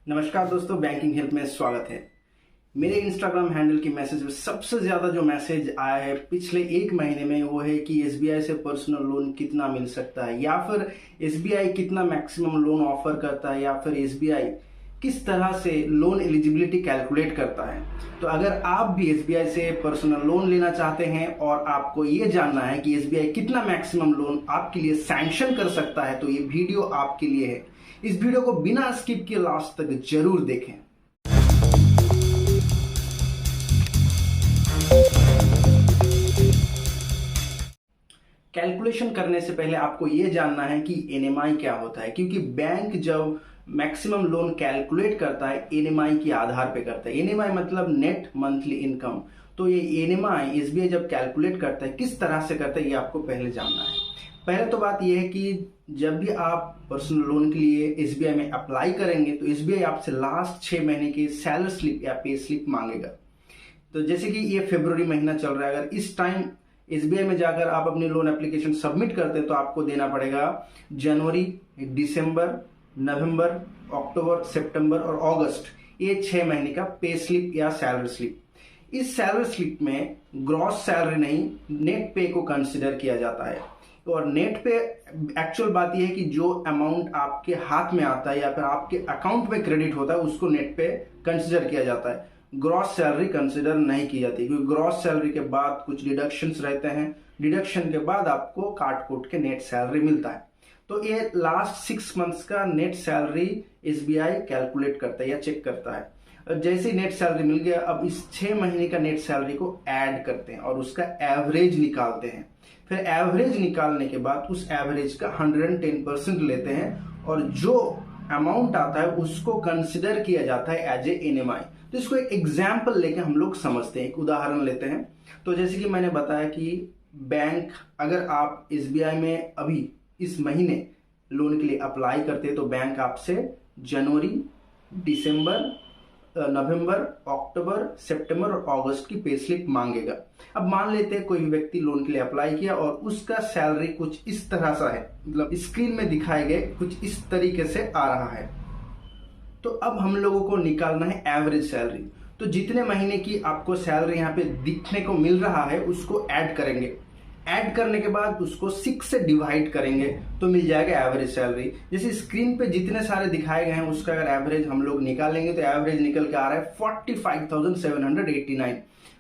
नमस्कार दोस्तों, banking help में स्वागत है। मेरे इंस्टाग्राम हैंडल की मैसेज में सबसे ज्यादा जो मैसेज आया है पिछले एक महीने में वो है कि एसबीआई से पर्सनल लोन कितना मिल सकता है, या फिर एसबीआई कितना मैक्सिमम लोन ऑफर करता है, या फिर एसबीआई किस तरह से लोन एलिजिबिलिटी कैलकुलेट करता है। तो अगर आप भी एसबीआई से पर्सनल लोन लेना चाहते हैं और आपको ये जानना है कि एसबीआई कितना मैक्सिमम लोन आपके लिए सैंक्शन कर सकता है, तो ये वीडियो आपके लिए है। इस वीडियो को बिना स्किप किए लास्ट तक जरूर देखें। कैलकुलेशन करने से पहले आपको यह जानना है कि एनएमआई क्या होता है, क्योंकि बैंक जब मैक्सिमम लोन कैलकुलेट करता है एनएमआई के आधार पे करता है। एनएमआई मतलब नेट मंथली इनकम। तो ये एनएमआई एसबीआई जब कैलकुलेट करता है किस तरह से करता है ये आपको पहले जानना है। पहले तो बात यह है कि जब भी आप पर्सनल लोन के लिए एसबीआई में अप्लाई करेंगे तो एसबीआई आपसे लास्ट 6 महीने की सैलरी स्लिप या पे स्लिप मांगेगा। तो जैसे कि ये फरवरी महीना चल रहा है, अगर इस टाइम एसबीआई में जाकर आप अपनी लोन एप्लीकेशन सबमिट करते हैं तो आपको देना पड़ेगा जनवरी, दिसंबर, नवंबर, अक्टूबर, सितंबर और अगस्त, ये 6 महीने का पे स्लिप या सैलरी स्लिप। इस सैलरी स्लिप में ग्रॉस सैलरी नहीं, नेट पे को कंसिडर किया जाता है। और नेट पे एक्चुअल बात यह है कि जो अमाउंट आपके हाथ में आता है या फिर आपके अकाउंट में क्रेडिट होता है उसको नेट पे कंसिडर किया जाता है। ग्रॉस सैलरी कंसिडर नहीं की जाती, क्योंकि ग्रॉस सैलरी के बाद कुछ डिडक्शंस रहते हैं। डिडक्शन के बाद आपको काट कूट के नेट सैलरी मिलता है। तो ये लास्ट 6 मंथ्स का नेट सैलरी एसबीआई कैलकुलेट करता है या चेक करता है। जैसे नेट सैलरी मिल गया, अब इस 6 महीने का नेट सैलरी को ऐड करते हैं और उसका एवरेज निकालते हैं। फिर एवरेज निकालने के बाद उस एवरेज का 110% लेते हैं और जो अमाउंट आता है उसको कंसिडर किया जाता है एज ए एनएमआई। तो इसको एक एग्जाम्पल लेके हम लोग समझते हैं, एक उदाहरण लेते हैं। तो जैसे कि मैंने बताया कि बैंक, अगर आप एसबीआई में अभी इस महीने लोन के लिए अप्लाई करते हैं तो बैंक आपसे जनवरी, दिसंबर, नवंबर, अक्टूबर, सितंबर और अगस्त की पे स्लिप मांगेगा। अब मान लेते हैं कोई व्यक्ति लोन के लिए अप्लाई किया और उसका सैलरी कुछ इस तरह सा है, मतलब स्क्रीन में दिखाए गए कुछ इस तरीके से आ रहा है। तो अब हम लोगों को निकालना है एवरेज सैलरी। तो जितने महीने की आपको सैलरी यहाँ पे दिखने को मिल रहा है उसको ऐड करेंगे। ऐड करने के बाद उसको 6 से डिवाइड करेंगे तो मिल जाएगा एवरेज सैलरी। जैसे स्क्रीन पे जितने सारे दिखाए गए हैं उसका अगर एवरेज हम लोग निकालेंगे तो एवरेज निकल के आ रहा है 45,789।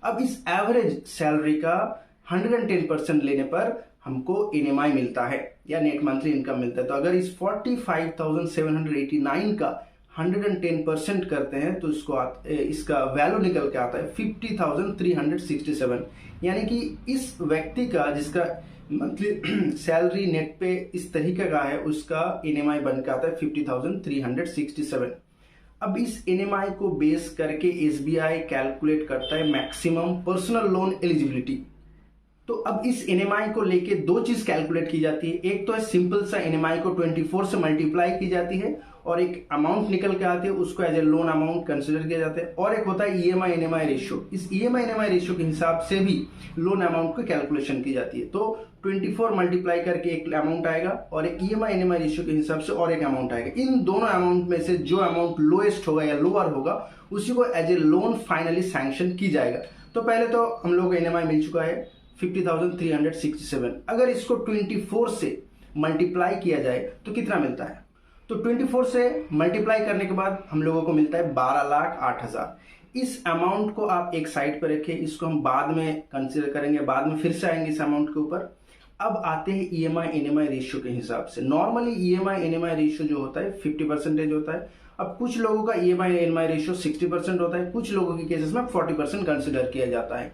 अब इस एवरेज सैलरी का 110% लेने पर हमको एनएमआई मिलता है या नेट मंथली इनकम मिलता है। तो अगर इस 45,789 का 110% करते हैं तो इसका वैल्यू निकल के आता है 50,367। यानी कि इस व्यक्ति का जिसका मंथली सैलरी नेट पे इस तरीके का है उसका एनएमआई बन के आता है 50,367। अब इस एनएमआई को बेस करके एसबीआई कैलकुलेट करता है मैक्सिमम पर्सनल लोन एलिजिबिलिटी। तो अब इस एनएमआई को लेके दो चीज कैलकुलेट की जाती है। एक तो है सिंपल सा एनएमआई को 24 से मल्टीप्लाई की जाती है और एक अमाउंट निकल के आती है, उसको as a loan amount consider किया जाता है। और एक होता है ईएमआई एनएमआई रेशियो। इस ईएमआई एनएमआई रेशियो के हिसाब से भी लोन अमाउंट की कैलकुलेशन की जाती है। तो 24 मल्टीप्लाई करके एक अमाउंट आएगा और एक ईएमआई एनएमआई रेशियो के हिसाब से और एक अमाउंट आएगा। इन दोनों अमाउंट में से जो अमाउंट लोएस्ट होगा या लोअर होगा उसी को as a loan finally sanction की जाएगा। तो पहले तो हम लोग को एनएमआई मिल चुका है 50,367। अगर इसको 24 से मल्टीप्लाई किया जाए तो कितना मिलता है? तो 24 से मल्टीप्लाई करने के बाद हम लोगों को मिलता है 12,08,000। इस अमाउंट को आप एक साइड पर रखें, इसको हम बाद में कंसीडर करेंगे, बाद में फिर से आएंगे इस अमाउंट के ऊपर। अब आते हैं ईएमआई एनएमआई रेशियो के हिसाब से। नॉर्मली ईएमआई एनएमआई रेशियो जो होता है 50% होता है। अब कुछ लोगों का ईएमआई एनएमआई रेशियो 60% होता है, कुछ लोगों के केसेस में 40% कंसिडर किया जाता है।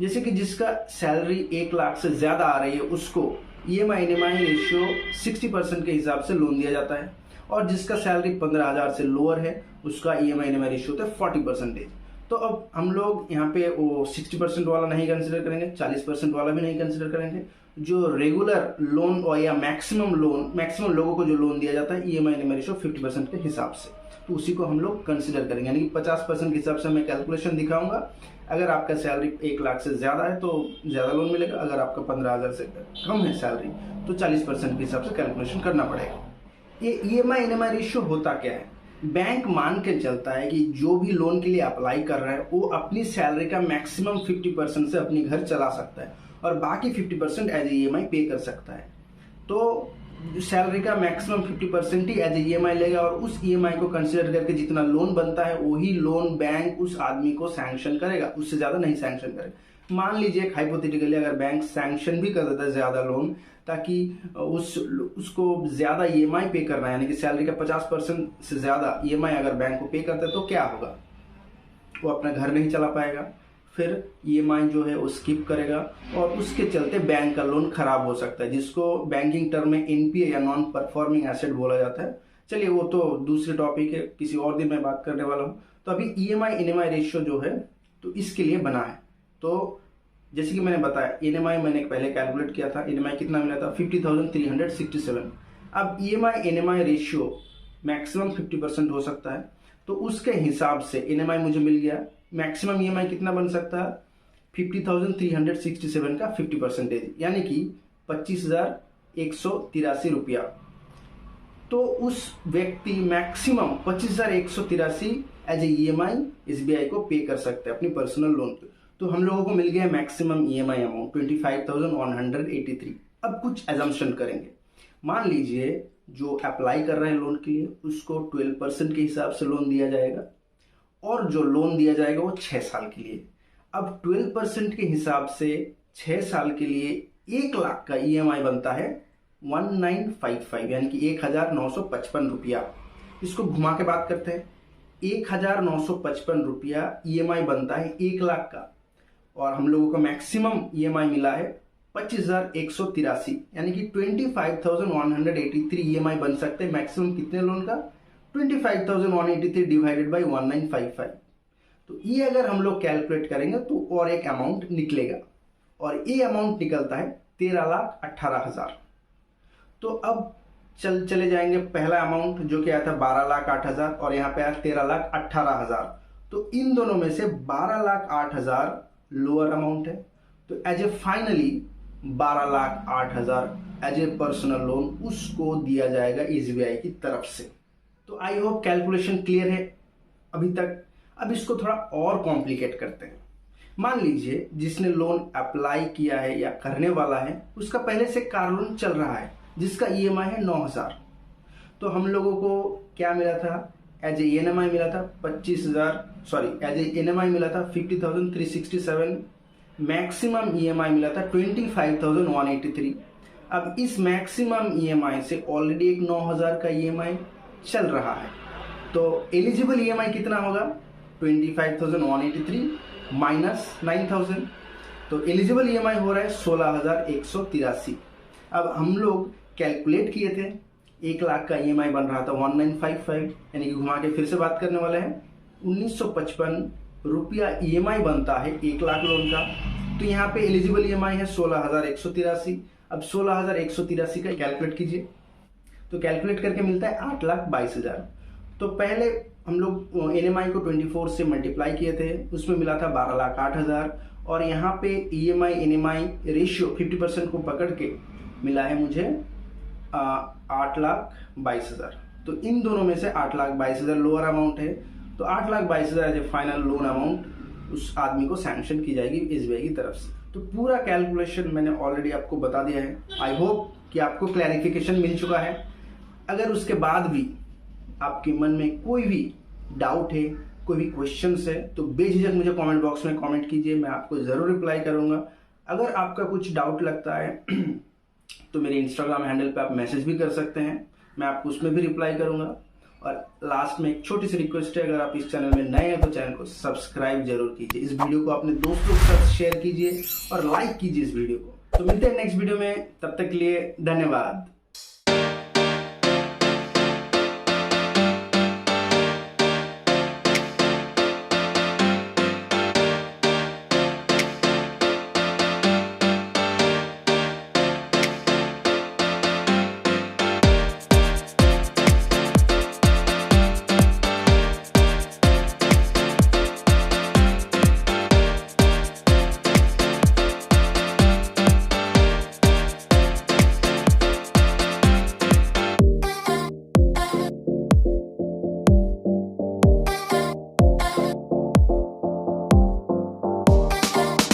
जैसे कि जिसका सैलरी 1 लाख से ज्यादा आ रही है उसको ईएमआई एनएमआई रेशियो 60% के हिसाब से लोन दिया जाता है, और जिसका सैलरी 15,000 से लोअर है उसका ईएमआई एनएमआई रेशियो होता है 40%। तो अब हम लोग यहाँ पे वो 60% वाला नहीं कंसिडर करेंगे, 40% वाला भी नहीं कंसिडर करेंगे। जो रेगुलर लोन और या मैक्सिमम लोगों को जो लोन दिया जाता है ईएमआई एनएमआई रेशियो 50% के हिसाब से, तो उसी को हम लोग कंसिडर करेंगे। यानी कि 50% के हिसाब से मैं कैलकुलेशन दिखाऊंगा। अगर आपका सैलरी 1 लाख से ज्यादा है तो ज्यादा लोन मिलेगा, अगर आपका 15,000 से कम है सैलरी तो 40% के हिसाब से कैलकुलेशन करना पड़ेगा। ये ईएमआई एनएमआई रेशियो होता क्या है? बैंक मान के चलता है कि जो भी लोन के लिए अप्लाई कर रहा है वो अपनी सैलरी का मैक्सिमम 50% से अपनी घर चला सकता है और बाकी 50% एज EMI पे कर सकता है। तो सैलरी का मैक्सिमम 50% ही एज EMI लेगा और उस EMI को कंसिडर करके जितना लोन बनता है वही लोन बैंक उस आदमी को सैंक्शन करेगा, उससे ज़्यादा नहीं सैंक्शन करेगा। मान लीजिए हाइपोथेटिकली अगर बैंक सैंक्शन भी कर देता है ज़्यादा लोन ताकि उसको ज़्यादा EMI पे करना है, यानी कि सैलरी का 50% से ज़्यादा EMI अगर बैंक को पे करता है तो क्या होगा, वो अपना घर नहीं चला पाएगा, फिर EMI जो है वो स्किप करेगा और उसके चलते बैंक का लोन खराब हो सकता है, जिसको बैंकिंग टर्म में NPA या नॉन परफॉर्मिंग एसेट बोला जाता है। चलिए वो तो दूसरे टॉपिक है, किसी और दिन मैं बात करने वाला हूँ। तो अभी EMI NMI रेशियो जो है तो इसके लिए बना है। तो जैसे कि मैंने बताया NMI मैंने पहले कैलकुलेट किया था, NMI कितना मिला था 50,367। अब EMI NMI रेशियो मैक्सिमम 50% हो सकता है, तो उसके हिसाब से NMI मुझे मिल गया। मैक्सिमम EMI कितना बन सकता है 50,367 का 50%, यानी कि 25,183 रुपया। तो उस व्यक्ति मैक्सिमम 25,183 एज EMI SBI को पे कर सकते हैं अपनी पर्सनल लोन पे। तो हम लोगों को मिल गया मैक्सिमम EMI अमाउंट 25,183। अब कुछ एजम्पशन करेंगे। मान लीजिए जो अप्लाई कर रहे हैं लोन के लिए उसको 12% के हिसाब से लोन दिया जाएगा और जो लोन दिया जाएगा वो 6 साल के लिए। अब 12% के हिसाब से 6 साल के लिए 1 लाख का EMI बनता है 1955, यानी कि 1,955 रुपया। इसको घुमा के बात करते हैं, 1,955 रुपया EMI बनता है 1 लाख का और हम लोगों को मैक्सिमम EMI मिला है 25,183, यानी कि 25,183 EMI बन सकते हैं मैक्सिमम कितने लोन का 25,183 डिवाइडेड बाई 1955। तो ये अगर हम लोग कैलकुलेट करेंगे तो और एक अमाउंट निकलेगा और ये अमाउंट निकलता है 13,18,000। तो अब चले जाएंगे पहला अमाउंट जो कि आया था 12,08,000 और यहाँ पे आया 13,18,000। तो इन दोनों में से 12,08,000 लोअर अमाउंट है, तो as a finally 12,08,000 as a personal loan उसको दिया जाएगा SBI की तरफ से। तो आई होप कैलकुलेशन क्लियर है अभी तक। अब इसको थोड़ा और कॉम्प्लिकेट करते हैं। मान लीजिए जिसने लोन अप्लाई किया है या करने वाला है उसका पहले से कार लोन चल रहा है जिसका EMI है 9,000। तो हम लोगों को क्या मिला था एज ए NMI मिला था 50,367, मैक्सिमम EMI मिला था 25,183। अब इस मैक्सिमम EMI से ऑलरेडी एक 9,000 का EMI चल रहा है, तो एलिजिबल EMI कितना होगा 25,183 माइनस 9,000, तो एलिजिबल EMI हो रहा है 16,183। अब हम लोग कैलकुलेट किए थे 1 लाख का EMI बन रहा था 1955, यानी कि घुमा के फिर से बात करने वाले हैं 1955 रुपया EMI बनता है 1 लाख लोन का। तो यहाँ पे एलिजिबल EMI है 16,183। अब 16,183 का कैलकुलेट कीजिए, तो कैलकुलेट करके मिलता है 8,22,000। तो पहले हम लोग NMI को 24 से मल्टीप्लाई किए थे, उसमें मिला था 12,08,000 और यहाँ पे EMI NMI रेशियो 50% को पकड़ के मिला है मुझे 8,22,000। तो इन दोनों में से 8,22,000 लोअर अमाउंट है, तो 8,22,000 as a final loan amount उस आदमी को सैंक्शन की जाएगी SBI की तरफ से। तो पूरा कैलकुलेशन मैंने ऑलरेडी आपको बता दिया है। आई होप कि आपको क्लैरिफिकेशन मिल चुका है। अगर उसके बाद भी आपके मन में कोई भी डाउट है, कोई भी क्वेश्चंस है, तो बेझिझक मुझे कमेंट बॉक्स में कमेंट कीजिए, मैं आपको ज़रूर रिप्लाई करूंगा। अगर आपका कुछ डाउट लगता है तो मेरे इंस्टाग्राम हैंडल पे आप मैसेज भी कर सकते हैं, मैं आपको उसमें भी रिप्लाई करूंगा। और लास्ट में एक छोटी सी रिक्वेस्ट है, अगर आप इस चैनल में नए हैं तो चैनल को सब्सक्राइब जरूर कीजिए, इस वीडियो को अपने दोस्तों के साथ शेयर कीजिए और लाइक कीजिए इस वीडियो को। तो मिलते हैं नेक्स्ट वीडियो में, तब तक के लिए धन्यवाद।